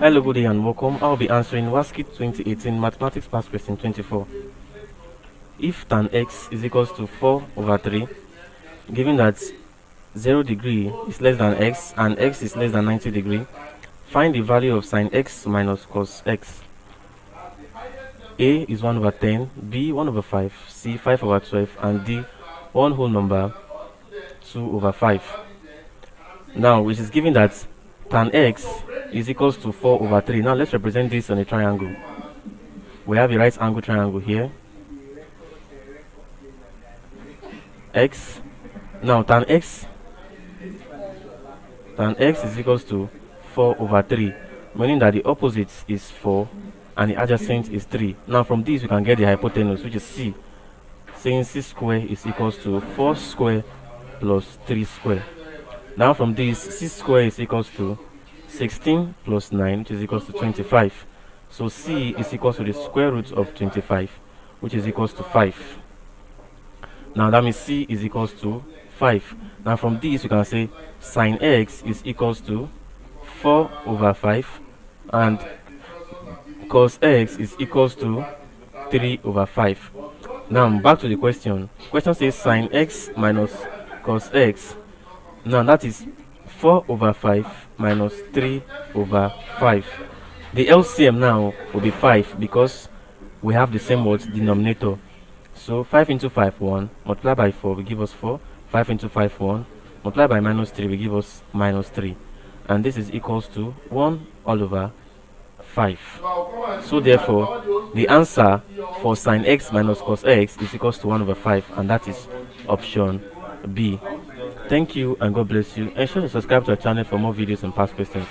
Hello, good day and welcome. I'll be answering WASSCE 2018 Mathematics Past Question 24. If tan x is equals to 4 over 3, given that 0 degree is less than x and x is less than 90 degree, find the value of sine x minus cos x. A is 1 over 10, B 1 over 5, C 5 over 12, and D one whole number 2 over 5. Now, which is given that tan x is equals to 4 over 3. Now, let's represent this on a triangle. We have a right angle triangle here. X. Now, tan x is equals to 4 over 3, meaning that the opposite is 4 and the adjacent is 3. Now, from this, we can get the hypotenuse, which is C, saying C square is equals to 4 square plus 3 square. Now, from this, C square is equals to 16 plus 9, which is equals to 25. So C is equals to the square root of 25, which is equals to 5. Now that means C is equals to 5. Now from this, you can say sine x is equals to 4 over 5 and cos x is equals to 3 over 5. Now back to the question. Question says sine x minus cos x. Now that is 4 over 5 minus 3 over 5. The LCM now will be 5 because we have the same word denominator. So 5 into 5, 1, multiply by 4 will give us 4, 5 into 5, 1, multiply by minus 3 will give us minus 3. And this is equals to 1 all over 5. So therefore, the answer for sine x minus cos x is equals to 1 over 5, and that is option B. Thank you and God bless you. Ensure to subscribe to our channel for more videos and past questions.